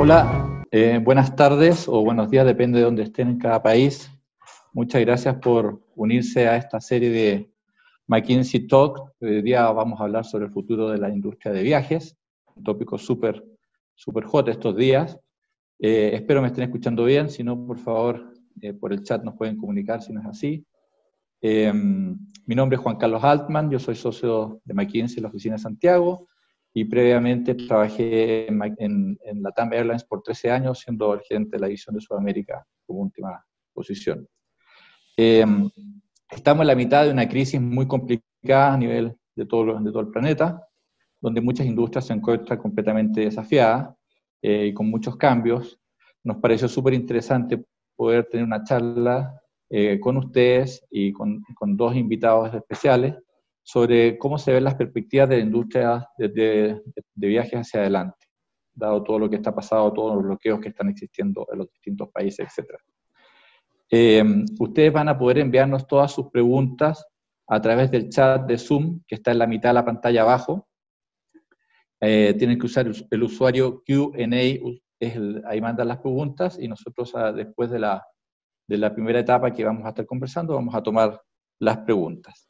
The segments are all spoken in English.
Hola, buenas tardes o buenos días, depende de dónde estén en cada país. Muchas gracias por unirse a esta serie de McKinsey Talk. Hoy día vamos a hablar sobre el futuro de la industria de viajes, un tópico súper hot estos días. Espero me estén escuchando bien, si no, por favor, por el chat nos pueden comunicar si no es así. Mi nombre es Juan Carlos Altmann, yo soy socio de McKinsey en la oficina de Santiago y previamente trabajé en LATAM Airlines por 13 años, siendo el gerente de la división de Sudamérica como última posición. Estamos en la mitad de una crisis muy complicada a nivel de todo el planeta, donde muchas industrias se encuentran completamente desafiadas y con muchos cambios. Nos pareció súper interesante poder tener una charla con ustedes y con dos invitados especiales sobre cómo se ven las perspectivas de la industria de viajes hacia adelante, dado todo lo que está pasando, todos los bloqueos que están existiendo en los distintos países, etc. Ustedes van a poder enviarnos todas sus preguntas a través del chat de Zoom, que está en la mitad de la pantalla abajo. Tienen que usar el usuario Q&A, ahí mandan las preguntas, y nosotros después de la primera etapa que vamos a estar conversando, vamos a tomar las preguntas.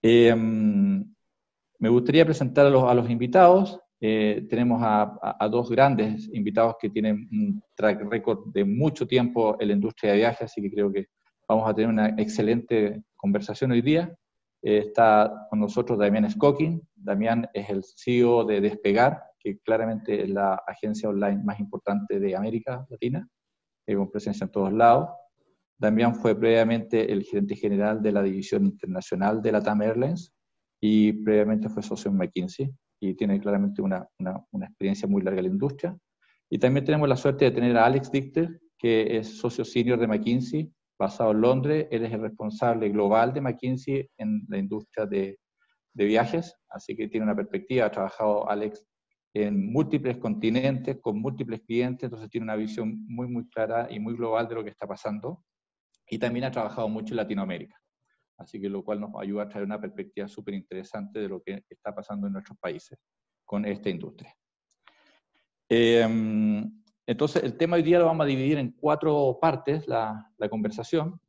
Me gustaría presentar a los invitados. Tenemos a dos grandes invitados que tienen un track record de mucho tiempo en la industria de viajes, así que creo que vamos a tener una excelente conversación hoy día. Está con nosotros Damián Scokin. Damián es el CEO de Despegar, que claramente es la agencia online más importante de América Latina, con presencia en todos lados. Damián fue previamente el gerente general de la división internacional de LATAM Airlines y previamente fue socio en McKinsey y tiene claramente una experiencia muy larga en la industria. Y también tenemos la suerte de tener a Alex Dichter, que es socio senior de McKinsey, basado en Londres. Él es el responsable global de McKinsey en la industria de viajes, así que tiene una perspectiva. Ha trabajado Alex en múltiples continentes, con múltiples clientes, entonces tiene una visión muy clara y muy global de lo que está pasando. Y también ha trabajado mucho en Latinoamérica, así que lo cual nos ayuda a traer una perspectiva súper interesante de lo que está pasando en nuestros países con esta industria. Entonces, el tema hoy día lo vamos a dividir en 4 partes, la conversación,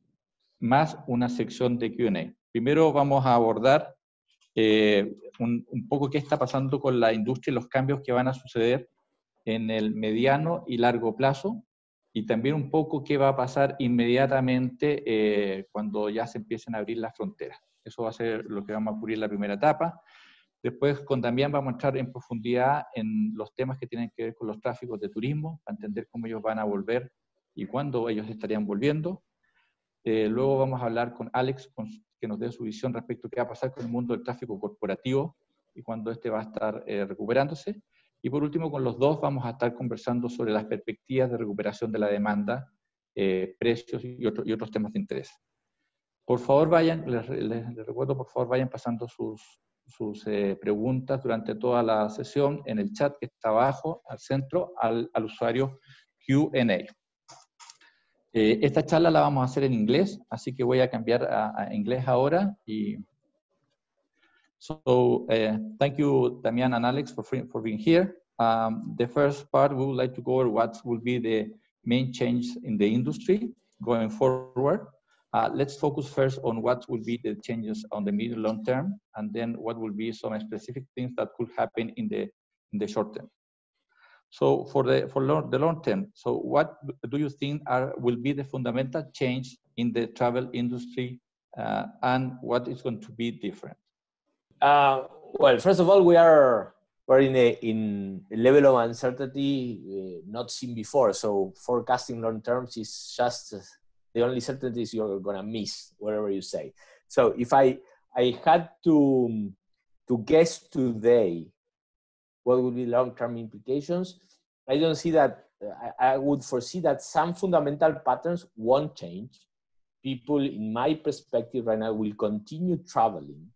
más una sección de Q&A. Primero vamos a abordar un poco qué está pasando con la industria y los cambios que van a suceder en el mediano y largo plazo, y también un poco qué va a pasar inmediatamente cuando ya se empiecen a abrir las fronteras. Eso va a ser lo que vamos a cubrir en la primera etapa. Después con Damián vamos a entrar en profundidad en los temas que tienen que ver con los tráficos de turismo, para entender cómo ellos van a volver y cuándo ellos estarían volviendo. Luego vamos a hablar con Alex, que nos dé su visión respecto a qué va a pasar con el mundo del tráfico corporativo y cuándo este va a estar recuperándose. Y por último, con los dos vamos a estar conversando sobre las perspectivas de recuperación de la demanda, precios y otros temas de interés. Por favor, les recuerdo, por favor, vayan pasando sus preguntas durante toda la sesión en el chat que está abajo, al centro, al usuario Q&A. Esta charla la vamos a hacer en inglés, así que voy a cambiar a inglés ahora. So, thank you, Damián and Alex, for being here. The first part, we would like to go over what will be the main change in the industry going forward. Let's focus first on what will be the changes on the medium long term, and then what will be some specific things that could happen in the short term. So for the long term, so what do you think will be the fundamental change in the travel industry, and what is going to be different? Well, first of all, we're in a level of uncertainty not seen before. So forecasting long terms is just the only certainties you're gonna miss, whatever you say. So if I had to guess today what would be long-term implications, I don't see that. I would foresee that some fundamental patterns won't change. People, in my perspective right now, will continue traveling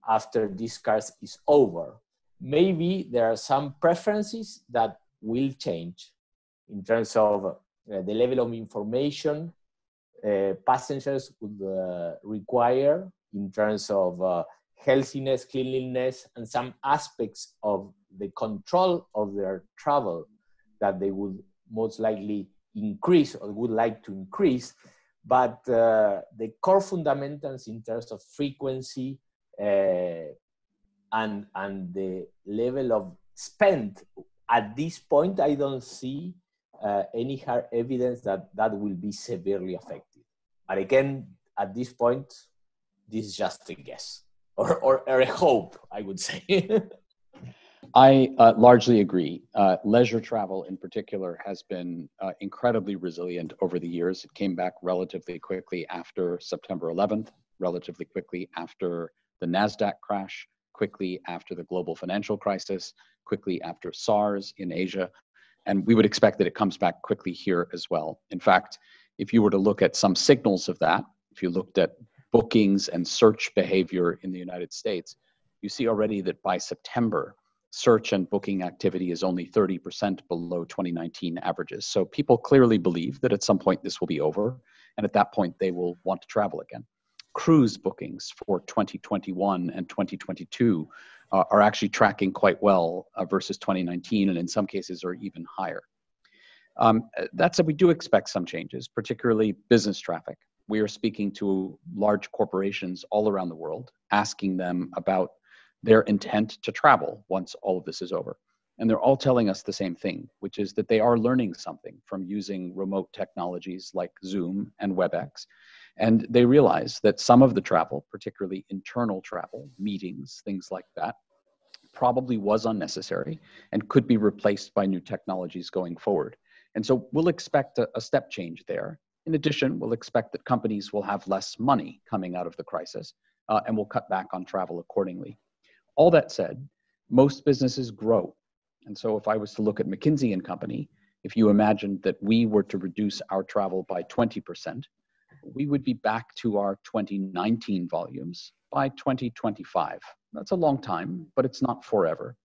after this crisis is over. Maybe there are some preferences that will change in terms of the level of information passengers would require in terms of healthiness, cleanliness, and some aspects of the control of their travel that they would most likely increase or would like to increase, but the core fundamentals in terms of frequency and the level of spend, at this point, I don't see any hard evidence that will be severely affected. But again, at this point, this is just a guess or a hope, I would say. I largely agree. Leisure travel in particular has been incredibly resilient over the years. It came back relatively quickly after September 11th, relatively quickly after the NASDAQ crash, quickly after the global financial crisis, quickly after SARS in Asia. And we would expect that it comes back quickly here as well. In fact, if you were to look at some signals of that, if you looked at bookings and search behavior in the United States, you see already that by September, search and booking activity is only 30% below 2019 averages. So people clearly believe that at some point this will be over, and at that point they will want to travel again. Cruise bookings for 2021 and 2022 are actually tracking quite well versus 2019, and in some cases are even higher. That said, we do expect some changes, particularly business traffic. We are speaking to large corporations all around the world, asking them about their intent to travel once all of this is over. And they're all telling us the same thing, which is that they are learning something from using remote technologies like Zoom and WebEx. And they realize that some of the travel, particularly internal travel, meetings, things like that, probably was unnecessary and could be replaced by new technologies going forward. And so we'll expect a step change there. In addition, we'll expect that companies will have less money coming out of the crisis and will cut back on travel accordingly. All that said, most businesses grow. And so if I was to look at McKinsey and Company, if you imagined that we were to reduce our travel by 20%, we would be back to our 2019 volumes by 2025. That's a long time, but it's not forever.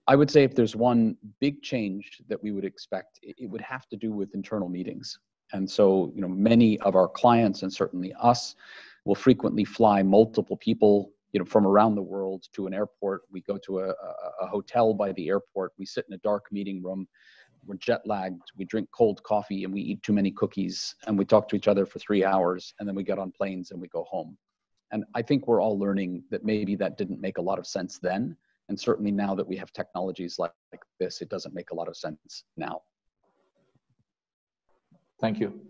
I would say if there's one big change that we would expect, it would have to do with internal meetings. And so, many of our clients and certainly us will frequently fly multiple people from around the world to an airport. We go to a hotel by the airport. We sit in a dark meeting room. We're jet lagged. We drink cold coffee and we eat too many cookies and we talk to each other for 3 hours and then we get on planes and we go home. And I think we're all learning that maybe that didn't make a lot of sense then. And certainly now that we have technologies like this, it doesn't make a lot of sense now. Thank you.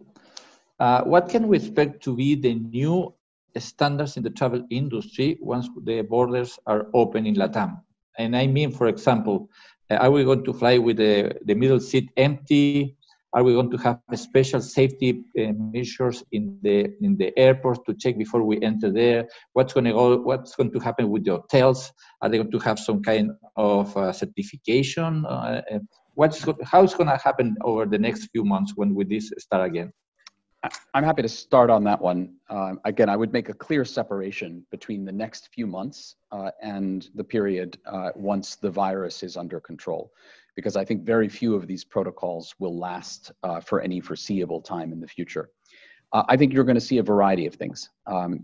What can we expect to be the new standards in the travel industry once the borders are open in LATAM? And I mean, for example, are we going to fly with the middle seat empty? Are we going to have special safety measures in the airports to check before we enter there? What's going to happen with the hotels? Are they going to have some kind of certification? How it's going to happen over the next few months when this start again? I'm happy to start on that one. Again, I would make a clear separation between the next few months and the period once the virus is under control, because I think very few of these protocols will last for any foreseeable time in the future. I think you're going to see a variety of things.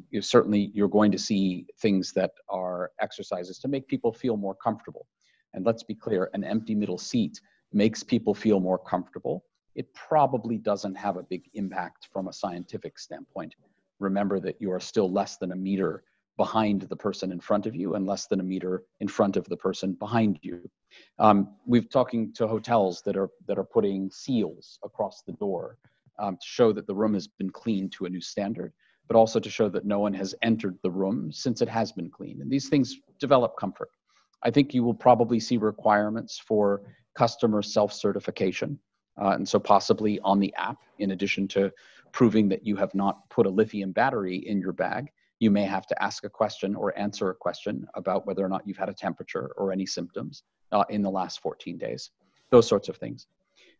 You're going to see things that are exercises to make people feel more comfortable. And let's be clear, an empty middle seat makes people feel more comfortable. It probably doesn't have a big impact from a scientific standpoint. Remember that you are still less than a meter behind the person in front of you and less than a meter in front of the person behind you. We've talking to hotels that are putting seals across the door to show that the room has been cleaned to a new standard, but also to show that no one has entered the room since it has been cleaned. And these things develop comfort. I think you will probably see requirements for customer self-certification. And so possibly on the app, in addition to proving that you have not put a lithium battery in your bag, you may have to ask a question or answer a question about whether or not you've had a temperature or any symptoms in the last 14 days, those sorts of things.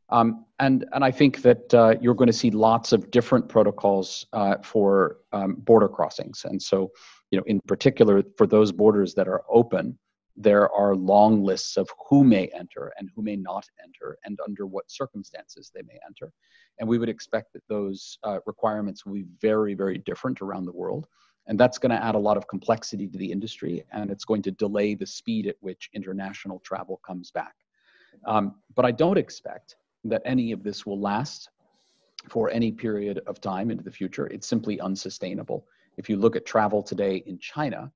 And I think that you're going to see lots of different protocols for border crossings. And so, in particular, for those borders that are open, there are long lists of who may enter and who may not enter and under what circumstances they may enter. And we would expect that those requirements will be very, very different around the world. And that's going to add a lot of complexity to the industry, and it's going to delay the speed at which international travel comes back. But I don't expect that any of this will last for any period of time into the future. It's simply unsustainable. If you look at travel today in China,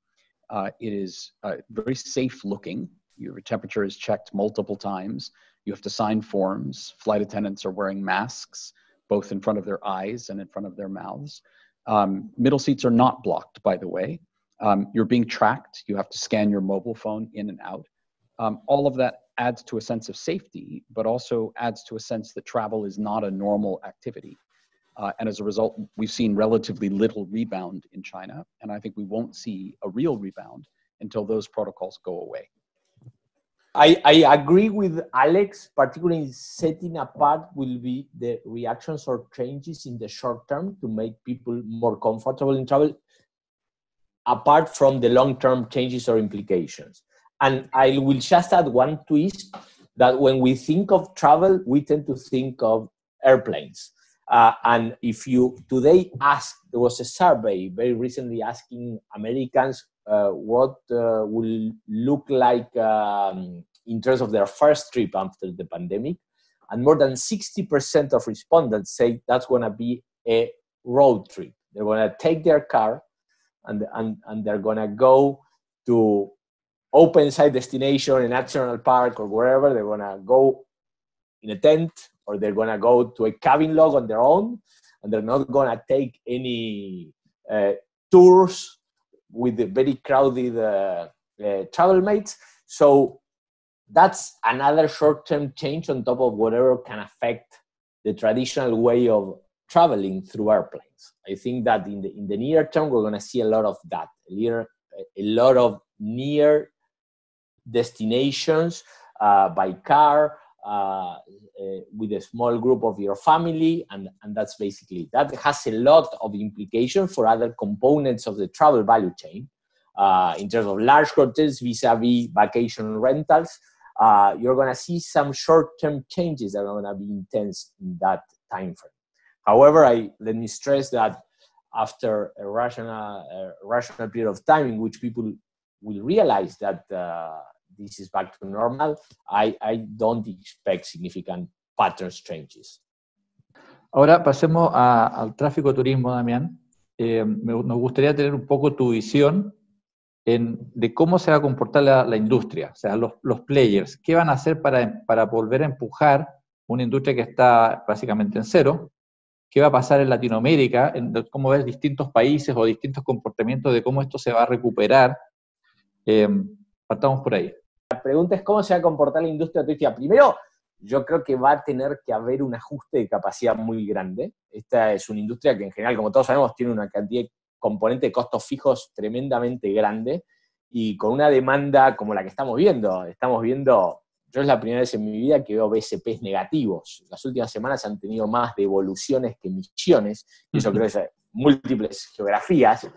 it is very safe looking. Your temperature is checked multiple times. You have to sign forms. Flight attendants are wearing masks, both in front of their eyes and in front of their mouths. Middle seats are not blocked, by the way. You're being tracked. You have to scan your mobile phone in and out. All of that adds to a sense of safety, but also adds to a sense that travel is not a normal activity. And as a result, we've seen relatively little rebound in China. And I think we won't see a real rebound until those protocols go away. I agree with Alex, particularly setting apart will be the reactions or changes in the short term to make people more comfortable in travel, apart from the long-term changes or implications. And I will just add one twist, that when we think of travel, we tend to think of airplanes. And if you today ask, there was a survey very recently asking Americans what will look like in terms of their first trip after the pandemic. And more than 60% of respondents say that's going to be a road trip. They're going to take their car and they're going to go to open site destination, a national park or wherever. They're going to go in a tent, or they're going to go to a cabin lodge on their own, and they're not going to take any tours with the very crowded travel mates. So that's another short-term change on top of whatever can affect the traditional way of traveling through airplanes. I think that in the near term, we're going to see a lot of that, a lot of near destinations by car, with a small group of your family, and that's basically it. That has a lot of implications for other components of the travel value chain, in terms of large hotels vis-a-vis vacation rentals. You're going to see some short-term changes that are going to be intense in that time frame. However, let me stress that after a rational period of time in which people will realize that this is back to normal, I don't expect significant patterns changes. Ahora pasemos al tráfico turismo, Damián. Nos gustaría tener un poco tu visión de cómo se va a comportar la industria, o sea, los players. ¿Qué van a hacer para volver a empujar una industria que está básicamente en cero? ¿Qué va a pasar en Latinoamérica? ¿Cómo ves distintos países o distintos comportamientos de cómo esto se va a recuperar? Partamos por ahí. La pregunta es cómo se va a comportar la industria turística. Primero, yo creo que va a tener que haber un ajuste de capacidad muy grande. Esta es una industria que en general, como todos sabemos, tiene una cantidad de componentes de costos fijos tremendamente grande, y con una demanda como la que estamos viendo. Yo es la primera vez en mi vida que veo BSPs negativos. Las últimas semanas han tenido más devoluciones que emisiones, y eso creo que es múltiples geografías.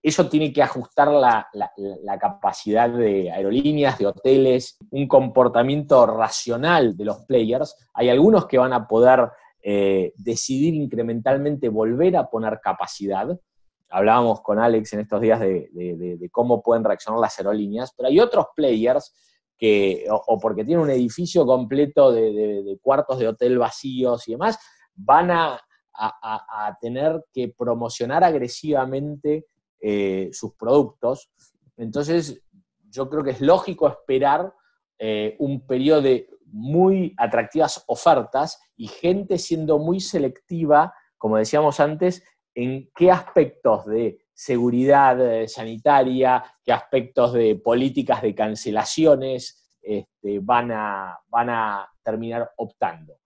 Eso tiene que ajustar la capacidad de aerolíneas, de hoteles, un comportamiento racional de los players. Hay algunos que van a poder decidir incrementalmente volver a poner capacidad. Hablábamos con Alex en estos días de cómo pueden reaccionar las aerolíneas, pero hay otros players que, o porque tienen un edificio completo de cuartos de hotel vacíos y demás, van a tener que promocionar agresivamente sus productos. Entonces, yo creo que es lógico esperar un periodo de muy atractivas ofertas y gente siendo muy selectiva, como decíamos antes, en qué aspectos de seguridad sanitaria, qué aspectos de políticas de cancelaciones van a terminar optando.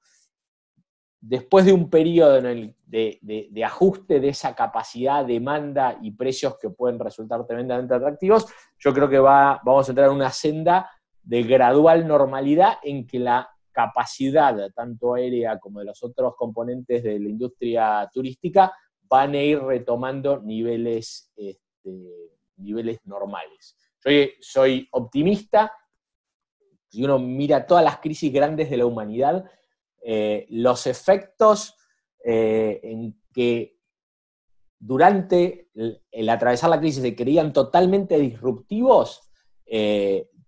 Después de un periodo de ajuste de esa capacidad, demanda y precios que pueden resultar tremendamente atractivos, yo creo que vamos a entrar en una senda de gradual normalidad en que la capacidad, tanto aérea como de los otros componentes de la industria turística, van a ir retomando niveles normales. Yo soy optimista. Si uno mira todas las crisis grandes de la humanidad, los efectos en que durante el atravesar la crisis se creían totalmente disruptivos,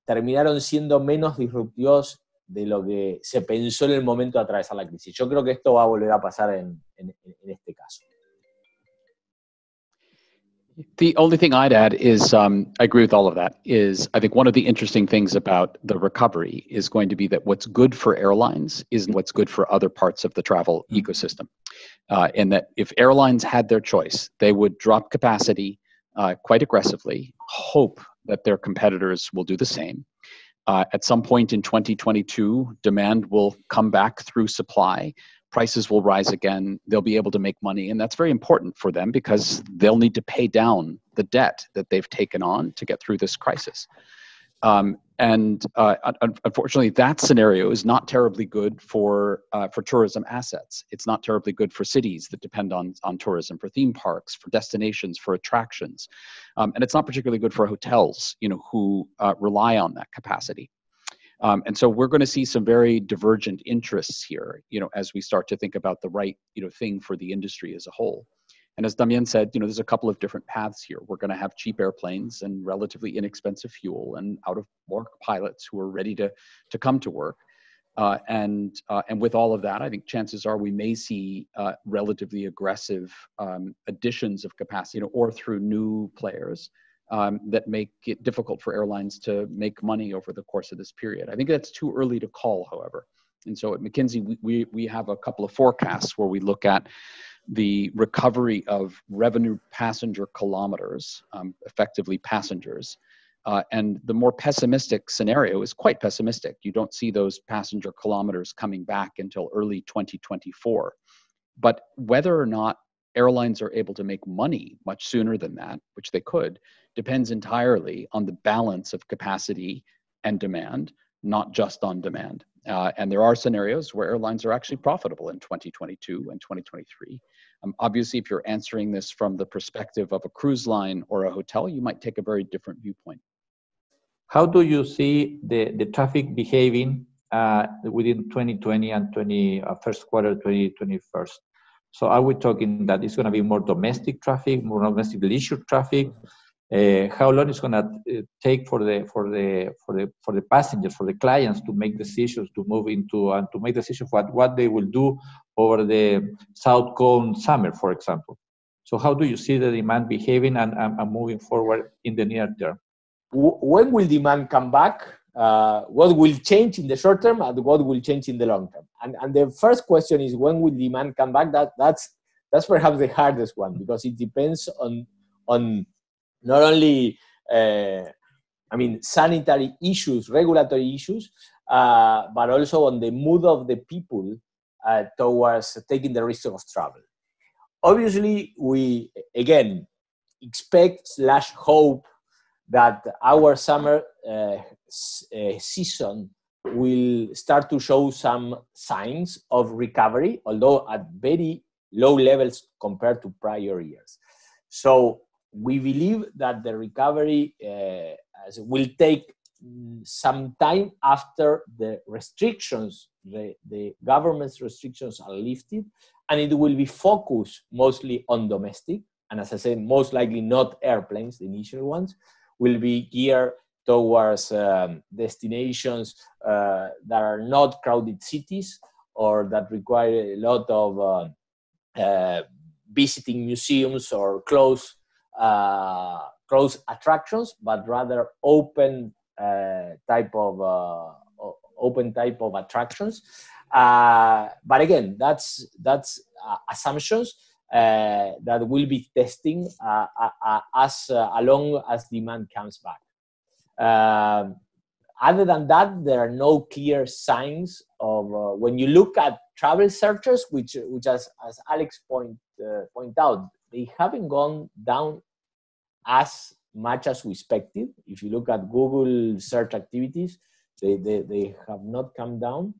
terminaron siendo menos disruptivos de lo que se pensó en el momento de atravesar la crisis. Yo creo que esto va a volver a pasar en este caso. The only thing I'd add is, I agree with all of that, is I think one of the interesting things about the recovery is going to be that what's good for airlines is what's good for other parts of the travel ecosystem. And that if airlines had their choice, they would drop capacity quite aggressively, hope that their competitors will do the same. At some point in 2022, demand will come back through supply. Prices will rise again. They'll be able to make money. And that's very important for them because they'll need to pay down the debt that they've taken on to get through this crisis. Unfortunately, that scenario is not terribly good for tourism assets. It's not terribly good for cities that depend on tourism, for theme parks, for destinations, for attractions. And it's not particularly good for hotels, who rely on that capacity. And so we're going to see some very divergent interests here, as we start to think about the right, thing for the industry as a whole. And as Damián said, there's a couple of different paths here. We're going to have cheap airplanes and relatively inexpensive fuel and out-of-work pilots who are ready to come to work. And with all of that, I think chances are we may see relatively aggressive additions of capacity, or through new players that make it difficult for airlines to make money over the course of this period. I think that's too early to call, however. And so at McKinsey, we have a couple of forecasts where we look at the recovery of revenue passenger kilometers, effectively passengers. And the more pessimistic scenario is quite pessimistic. You don't see those passenger kilometers coming back until early 2024. But whether or not airlines are able to make money much sooner than that, which they could, depends entirely on the balance of capacity and demand, not just on demand. And there are scenarios where airlines are actually profitable in 2022 and 2023. Obviously, if you're answering this from the perspective of a cruise line or a hotel, you might take a very different viewpoint. How do you see the traffic behaving within 2020 and first quarter 2021? So are we talking that it's going to be more domestic traffic, more domestic leisure traffic? How long it's going to take for the passengers, for the clients to make decisions to move into and to make decisions what they will do over the South Cone summer, for example? So how do you see the demand behaving and moving forward in the near term? When will demand come back? What will change in the short term and what will change in the long term? And the first question is, when will demand come back? That's perhaps the hardest one, because it depends on not only sanitary issues, regulatory issues, but also on the mood of the people towards taking the risk of travel. Obviously, we again expect/hope that our summer season will start to show some signs of recovery, although at very low levels compared to prior years. So we believe that the recovery will take some time after the restrictions, the government's restrictions are lifted, and it will be focused mostly on domestic. And as I said, most likely not airplanes, the initial ones, will be geared towards destinations that are not crowded cities or that require a lot of visiting museums or close attractions, but rather open type of attractions. But again, that's assumptions that will be testing as long as demand comes back. Other than that, there are no clear signs of when you look at travel searches, which as Alex point out, they haven't gone down as much as we expected. If you look at Google search activities, they have not come down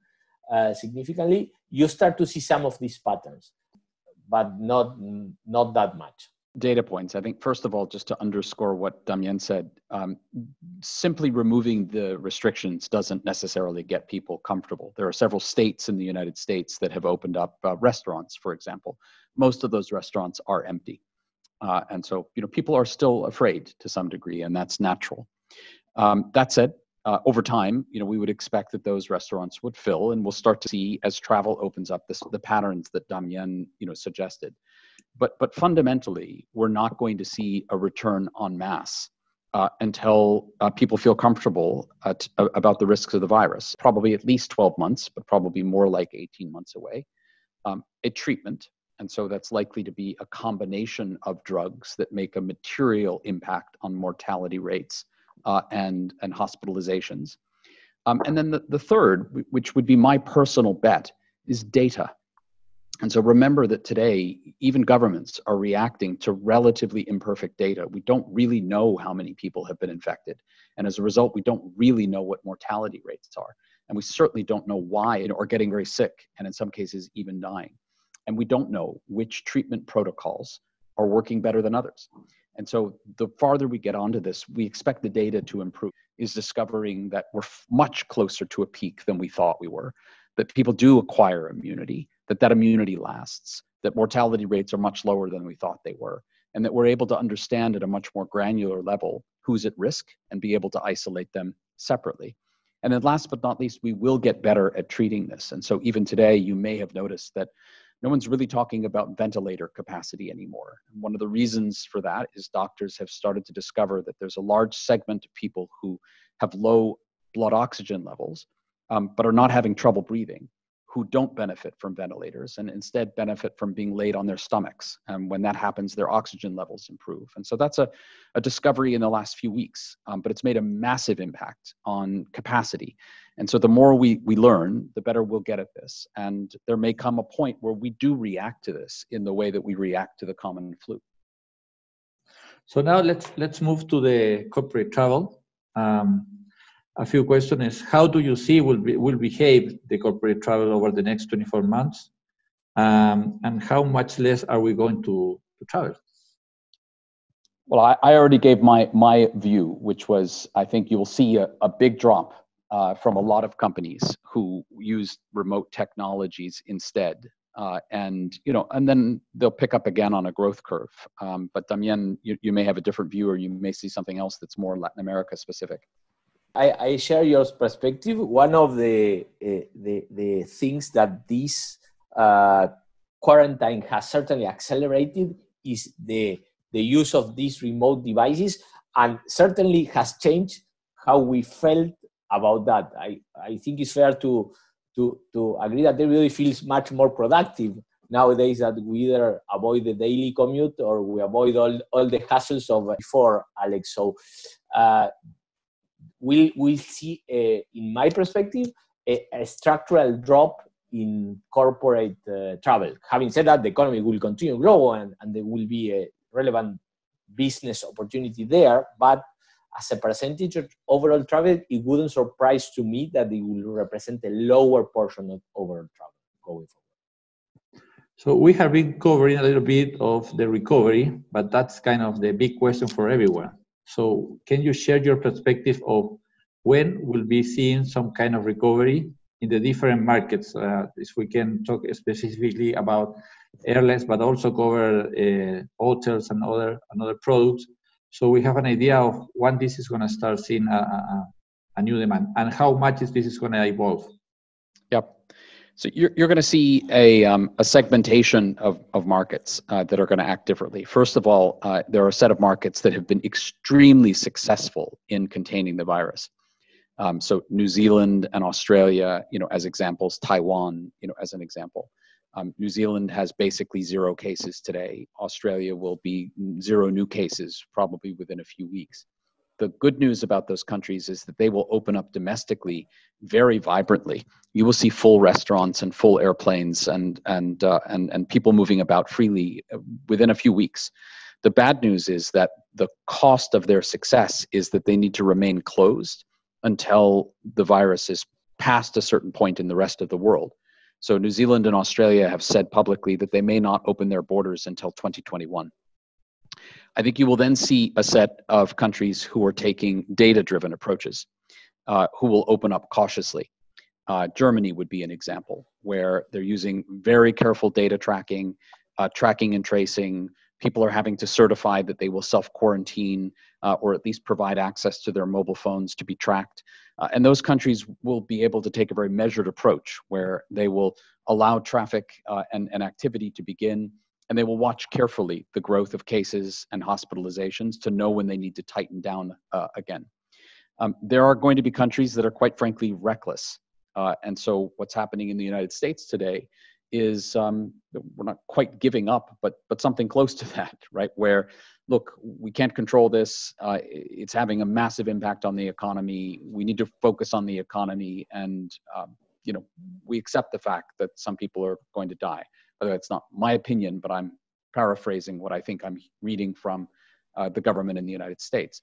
significantly. You start to see some of these patterns, but not that much. Data points. I think, first of all, just to underscore what Damián said, simply removing the restrictions doesn't necessarily get people comfortable. There are several states in the United States that have opened up restaurants, for example. Most of those restaurants are empty. And so, people are still afraid to some degree, and that's natural. That said, over time, we would expect that those restaurants would fill, and we'll start to see as travel opens up the patterns that Damián, suggested. But fundamentally, we're not going to see a return en masse until people feel comfortable about the risks of the virus. Probably at least 12 months, but probably more like 18 months away. A treatment, and so that's likely to be a combination of drugs that make a material impact on mortality rates and hospitalizations. And then the third, which would be my personal bet, is data. And so remember that today, even governments are reacting to relatively imperfect data. We don't really know how many people have been infected. And as a result, we don't really know what mortality rates are. And we certainly don't know why, or getting very sick, and in some cases, even dying. And we don't know which treatment protocols are working better than others. And so the farther we get onto this, we expect the data to improve, is discovering that we're much closer to a peak than we thought we were, that people do acquire immunity, that immunity lasts, that mortality rates are much lower than we thought they were, and that we're able to understand at a much more granular level who's at risk and be able to isolate them separately. And then last but not least, we will get better at treating this. And so even today, you may have noticed that no one's really talking about ventilator capacity anymore. And one of the reasons for that is doctors have started to discover that there's a large segment of people who have low blood oxygen levels, but are not having trouble breathing, who don't benefit from ventilators and instead benefit from being laid on their stomachs. And when that happens, their oxygen levels improve. And so that's a discovery in the last few weeks, but it's made a massive impact on capacity. And so the more we learn, the better we'll get at this. And there may come a point where we do react to this in the way that we react to the common flu. So now let's move to the corporate travel. A few questions is, how do you see will behave the corporate travel over the next 24 months? And how much less are we going to travel? Well, I already gave my view, which was, I think you'll see a big drop from a lot of companies who use remote technologies instead. And then they'll pick up again on a growth curve. But Damián, you may have a different view, or you may see something else that's more Latin America specific. I share your perspective. One of the things that this quarantine has certainly accelerated is the use of these remote devices, and certainly has changed how we felt about that. I think it's fair to agree that everybody feels much more productive nowadays, that we either avoid the daily commute or we avoid all the hassles of before, Alex. So we'll see, in my perspective, a structural drop in corporate travel. Having said that, the economy will continue to grow and there will be a relevant business opportunity there, but as a percentage of overall travel, it wouldn't surprise to me that it will represent a lower portion of overall travel going forward. So we have been covering a little bit of the recovery, but that's kind of the big question for everyone. So can you share your perspective of when we'll be seeing some kind of recovery in the different markets? If we can talk specifically about airlines, but also cover hotels and other products. So we have an idea of when this is going to start seeing a new demand, and how much this is going to evolve. Yep. So you're going to see a segmentation of markets that are going to act differently. First of all, there are a set of markets that have been extremely successful in containing the virus. So New Zealand and Australia, as examples, Taiwan, as an example. New Zealand has basically 0 cases today. Australia will be 0 new cases probably within a few weeks. The good news about those countries is that they will open up domestically very vibrantly. You will see full restaurants and full airplanes and people moving about freely within a few weeks. The bad news is that the cost of their success is that they need to remain closed until the virus is past a certain point in the rest of the world. So New Zealand and Australia have said publicly that they may not open their borders until 2021. I think you will then see a set of countries who are taking data-driven approaches, who will open up cautiously. Germany would be an example where they're using very careful data tracking, tracking and tracing. People are having to certify that they will self-quarantine. or at least provide access to their mobile phones to be tracked. And those countries will be able to take a very measured approach where they will allow traffic and activity to begin, and they will watch carefully the growth of cases and hospitalizations to know when they need to tighten down again. There are going to be countries that are quite frankly reckless. And so what's happening in the United States today is we're not quite giving up, but something close to that, right? Where, look, we can't control this. It's having a massive impact on the economy. We need to focus on the economy, and we accept the fact that some people are going to die. Although it's not my opinion, but I'm paraphrasing what I think I'm reading from the government in the United States.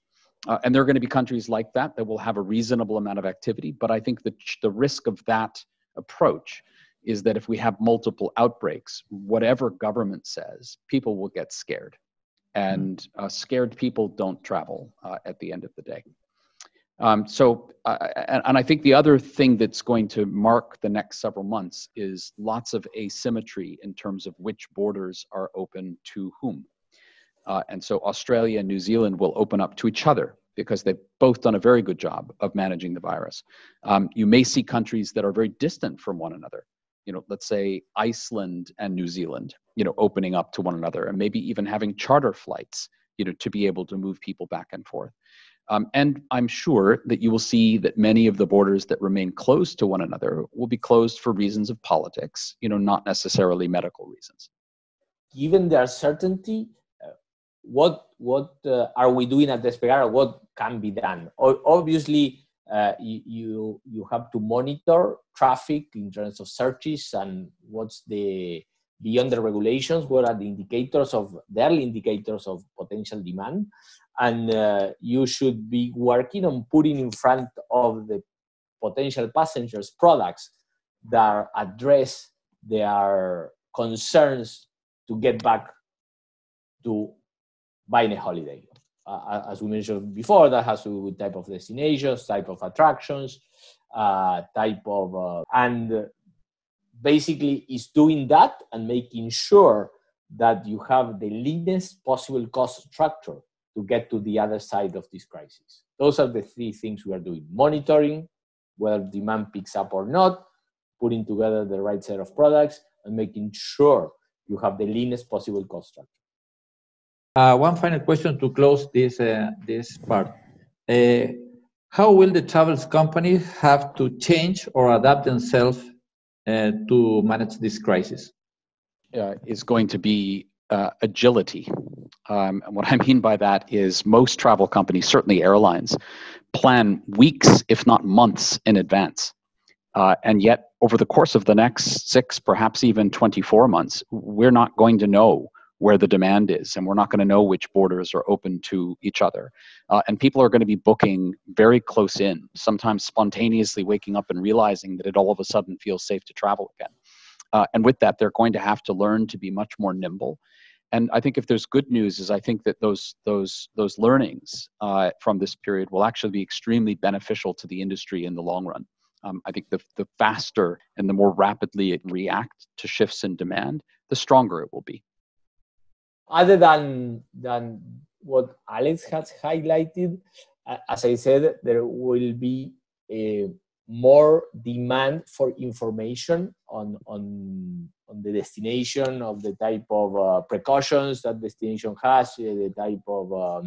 And there are going to be countries like that will have a reasonable amount of activity. But I think the risk of that approach is that if we have multiple outbreaks, whatever government says, people will get scared. And scared people don't travel at the end of the day. And I think the other thing that's going to mark the next several months is lots of asymmetry in terms of which borders are open to whom. And so Australia and New Zealand will open up to each other because they've both done a very good job of managing the virus. You may see countries that are very distant from one another. Let's say Iceland and New Zealand, opening up to one another, and maybe even having charter flights, to be able to move people back and forth. And I'm sure that you will see that many of the borders that remain closed to one another will be closed for reasons of politics, not necessarily medical reasons. Given the uncertainty, what are we doing at Despegar? What can be done? Obviously, you have to monitor traffic in terms of searches and what's beyond the regulations, what are the early indicators of potential demand. And you should be working on putting in front of the potential passengers products that address their concerns to get back to buying a holiday. As we mentioned before, that has to do with type of destinations, type of attractions, and basically is doing that and making sure that you have the leanest possible cost structure to get to the other side of this crisis. Those are the three things we are doing: monitoring whether demand picks up or not, putting together the right set of products, and making sure you have the leanest possible cost structure. One final question to close this part. How will the travel companies have to change or adapt themselves to manage this crisis? Is going to be agility. And what I mean by that is most travel companies, certainly airlines, plan weeks, if not months in advance. And yet, over the course of the next 6, perhaps even 24 months, we're not going to know where the demand is, and we're not going to know which borders are open to each other. And people are going to be booking very close in, sometimes spontaneously waking up and realizing that it all of a sudden feels safe to travel again. And with that, they're going to have to learn to be much more nimble. And I think if there's good news is I think that those learnings from this period will actually be extremely beneficial to the industry in the long run. I think the faster and the more rapidly it reacts to shifts in demand, the stronger it will be. Other than what Alex has highlighted, as I said, there will be more demand for information on the destination, of the type of precautions that destination has, the type of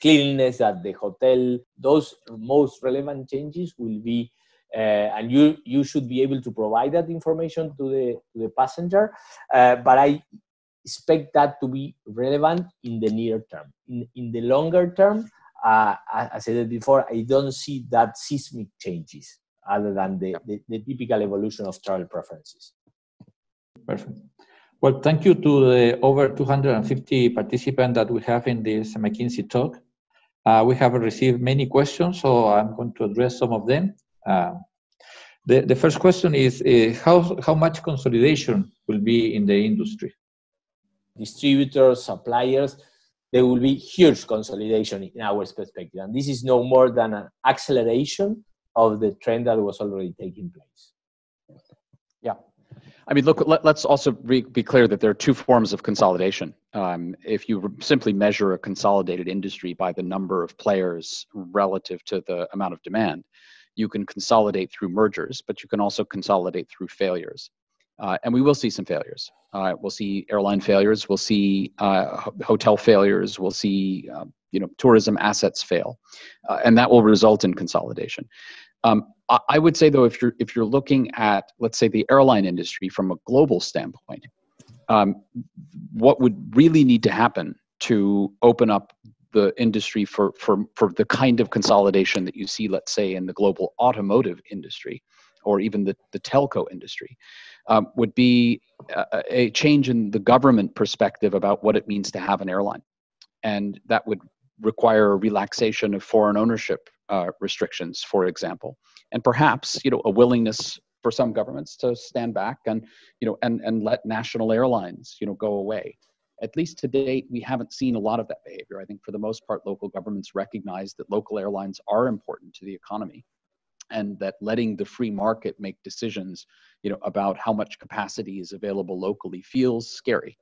cleanliness at the hotel. Those most relevant changes will be, and you should be able to provide that information to the passenger. But I expect that to be relevant in the near term. In the longer term, as I said before, I don't see that seismic changes other than the typical evolution of travel preferences. Perfect. Well, thank you to the over 250 participants that we have in this McKinsey talk. We have received many questions, so I'm going to address some of them. The first question is, how much consolidation will be in the industry? Distributors, suppliers, there will be huge consolidation in our perspective. And this is no more than an acceleration of the trend that was already taking place. Yeah. I mean, look, let's also be clear that there are two forms of consolidation. If you simply measure a consolidated industry by the number of players relative to the amount of demand, you can consolidate through mergers, but you can also consolidate through failures. And we will see some failures. We'll see airline failures. We'll see hotel failures. We'll see tourism assets fail, and that will result in consolidation. I would say, though, if you're looking at, let's say, the airline industry from a global standpoint, what would really need to happen to open up the industry for the kind of consolidation that you see, let's say, in the global automotive industry, or even the telco industry, would be a change in the government perspective about what it means to have an airline. And that would require a relaxation of foreign ownership restrictions, for example, and perhaps a willingness for some governments to stand back and let national airlines go away. At least to date, we haven't seen a lot of that behavior. I think for the most part, local governments recognize that local airlines are important to the economy, and that letting the free market make decisions about how much capacity is available locally feels scary.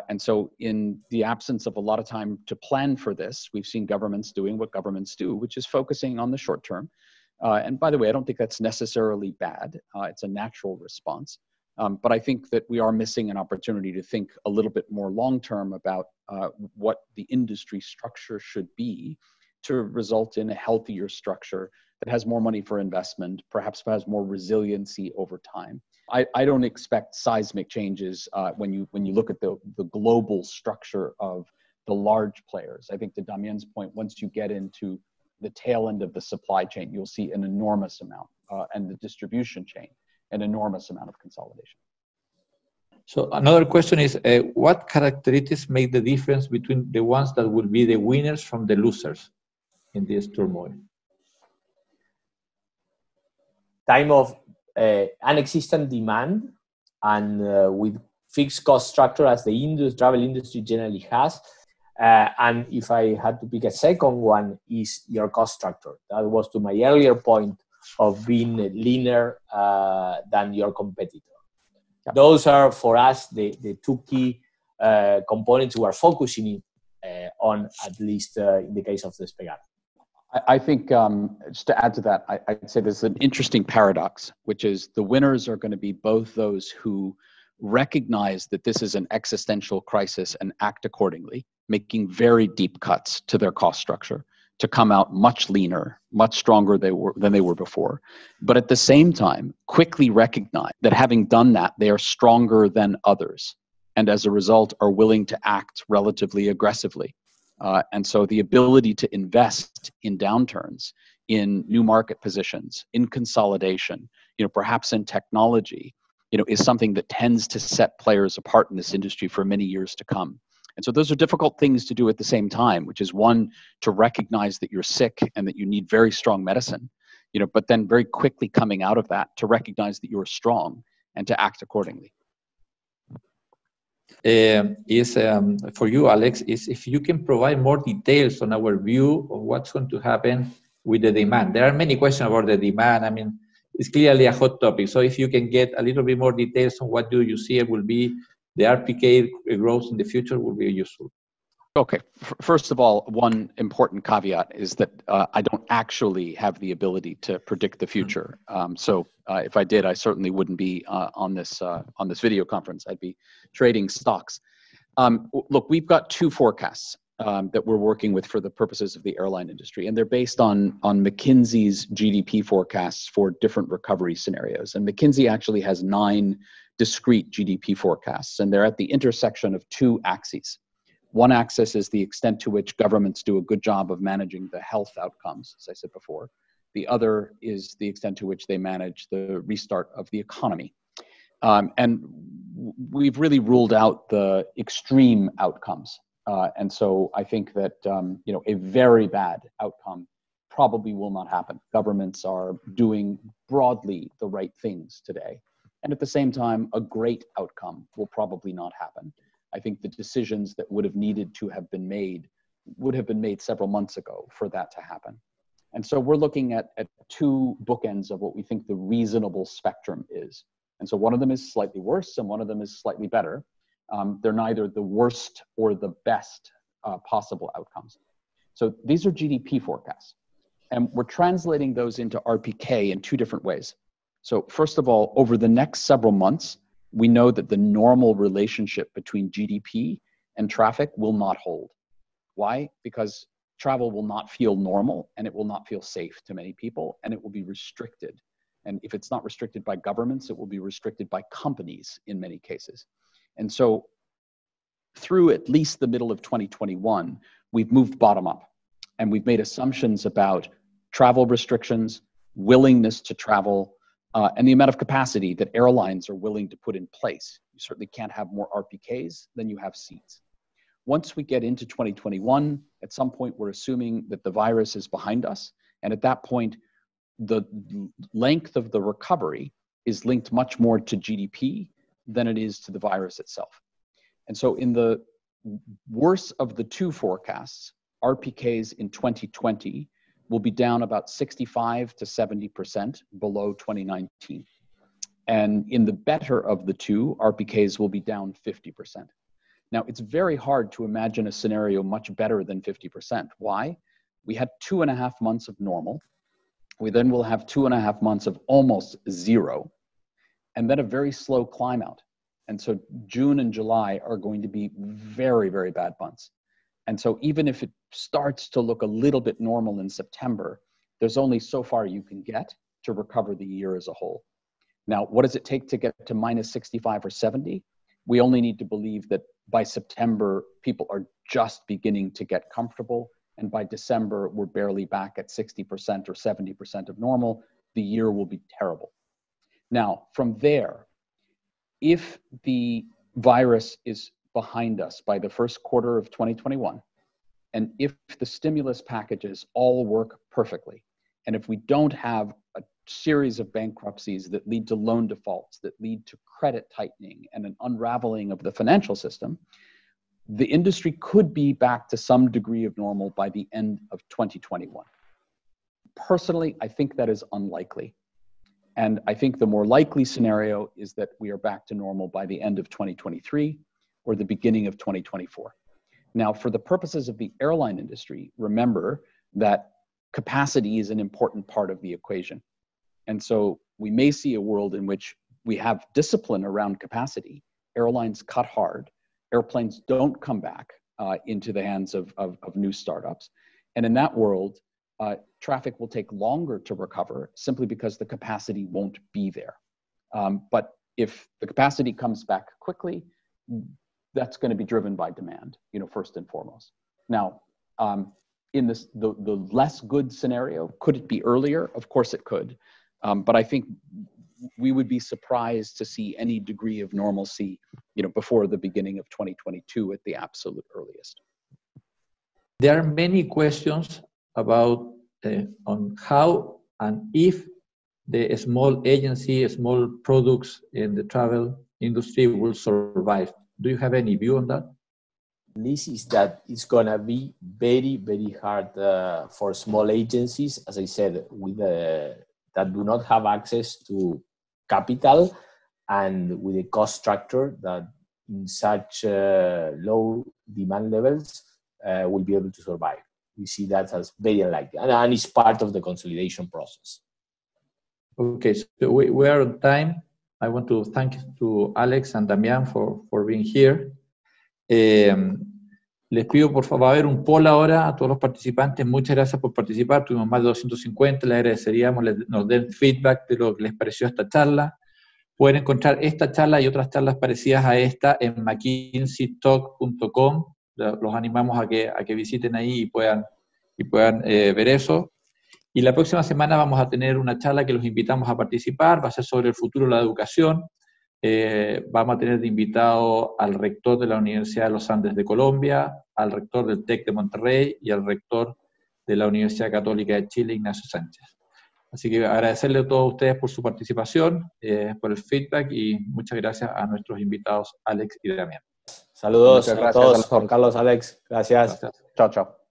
And so in the absence of a lot of time to plan for this, we've seen governments doing what governments do, which is focusing on the short term. And by the way, I don't think that's necessarily bad. It's a natural response. But I think that we are missing an opportunity to think a little bit more long-term about what the industry structure should be to result in a healthier structure that has more money for investment, perhaps has more resiliency over time. I don't expect seismic changes when you look at the global structure of the large players. I think to Damián's point, once you get into the tail end of the supply chain, you'll see an enormous amount, and the distribution chain, an enormous amount of consolidation. So another question is, what characteristics make the difference between the ones that will be the winners from the losers in this turmoil? Time of unexistent demand and with fixed cost structure as the travel industry generally has. And if I had to pick a second one, is your cost structure. That was to my earlier point of being leaner than your competitor. Yeah. Those are, for us, the two key components we are focusing on, at least in the case of the Despegar. I think, just to add to that, I'd say there's an interesting paradox, which is the winners are going to be both those who recognize that this is an existential crisis and act accordingly, making very deep cuts to their cost structure to come out much leaner, much stronger than they were before. But at the same time, quickly recognize that having done that, they are stronger than others, and as a result are willing to act relatively aggressively. And so the ability to invest in downturns, in new market positions, in consolidation, perhaps in technology, is something that tends to set players apart in this industry for many years to come. And so those are difficult things to do at the same time, which is one, to recognize that you're sick and that you need very strong medicine, but then very quickly coming out of that to recognize that you're strong and to act accordingly. For you, Alex, is if you can provide more details on our view of what's going to happen with the demand. There are many questions about the demand. I mean, it's clearly a hot topic. So if you can get a little bit more details on what do you see it will be the RPK growth in the future will be useful. Okay. First of all, one important caveat is that I don't actually have the ability to predict the future. So if I did, I certainly wouldn't be on this video conference. I'd be trading stocks. Look, we've got two forecasts that we're working with for the purposes of the airline industry, and they're based on McKinsey's GDP forecasts for different recovery scenarios. And McKinsey actually has 9 discrete GDP forecasts, and they're at the intersection of 2 axes. One axis is the extent to which governments do a good job of managing the health outcomes, as I said before. The other is the extent to which they manage the restart of the economy. And we've really ruled out the extreme outcomes. And so I think that a very bad outcome probably will not happen. Governments are doing broadly the right things today. And at the same time, a great outcome will probably not happen. I think the decisions that would have needed to have been made would have been made several months ago for that to happen. And so we're looking at 2 bookends of what we think the reasonable spectrum is. And so one of them is slightly worse and one of them is slightly better. They're neither the worst or the best possible outcomes. So these are GDP forecasts. And we're translating those into RPK in two different ways. So first of all, over the next several months, we know that the normal relationship between GDP and traffic will not hold. Why? Because travel will not feel normal and it will not feel safe to many people and it will be restricted. And if it's not restricted by governments, it will be restricted by companies in many cases. And so through at least the middle of 2021, we've moved bottom up and we've made assumptions about travel restrictions, willingness to travel, and the amount of capacity that airlines are willing to put in place. You certainly can't have more RPKs than you have seats. Once we get into 2021, at some point we're assuming that the virus is behind us. And at that point, the length of the recovery is linked much more to GDP than it is to the virus itself. And so in the worst of the two forecasts, RPKs in 2020 will be down about 65 to 70% below 2019. And in the better of the two, RPKs will be down 50%. Now, it's very hard to imagine a scenario much better than 50%. Why? We had 2.5 months of normal. We then will have 2.5 months of almost zero, and then a very slow climb out. And so June and July are going to be very, very bad months. And so even if it starts to look a little bit normal in September, there's only so far you can get to recover the year as a whole. Now, what does it take to get to minus 65 or 70? We only need to believe that by September, people are just beginning to get comfortable. And by December, we're barely back at 60% or 70% of normal. The year will be terrible. Now, from there, if the virus is behind us by the first quarter of 2021, and if the stimulus packages all work perfectly, and if we don't have a series of bankruptcies that lead to loan defaults, that lead to credit tightening and an unraveling of the financial system, the industry could be back to some degree of normal by the end of 2021. Personally, I think that is unlikely. And I think the more likely scenario is that we are back to normal by the end of 2023 or the beginning of 2024. Now, for the purposes of the airline industry, remember that capacity is an important part of the equation. And so we may see a world in which we have discipline around capacity. Airlines cut hard. Airplanes don't come back into the hands of new startups. And in that world, traffic will take longer to recover simply because the capacity won't be there. But if the capacity comes back quickly, that's going to be driven by demand, first and foremost. Now, in the less good scenario, could it be earlier? Of course it could. But I think we would be surprised to see any degree of normalcy, before the beginning of 2022 at the absolute earliest. There are many questions about on how and if the small agency, small products in the travel industry will survive. Do you have any view on that? This is that it's gonna be very, very hard for small agencies, as I said, with that do not have access to capital and with a cost structure that in such low demand levels will be able to survive. We see that as very unlikely, and it's part of the consolidation process. Okay, so we are on time. I want to thank to Alex and Damián for being here. Les pido por favor, va a haber un poll ahora a todos los participantes. Muchas gracias por participar. Tuvimos más de 250. Les agradeceríamos, nos den feedback de lo que les pareció esta charla. Pueden encontrar esta charla y otras charlas parecidas a esta en mckinseytalk.com. Los animamos a que visiten ahí y puedan ver eso. Y la próxima semana vamos a tener una charla que los invitamos a participar. Va a ser sobre el futuro de la educación. Vamos a tener de invitado al rector de la Universidad de los Andes de Colombia, al rector del TEC de Monterrey y al rector de la Universidad Católica de Chile, Ignacio Sánchez. Así que agradecerle a todos ustedes por su participación, por el feedback y muchas gracias a nuestros invitados Alex y Damián. Saludos a todos, Juan Carlos, Alex. Gracias. Chao, chao.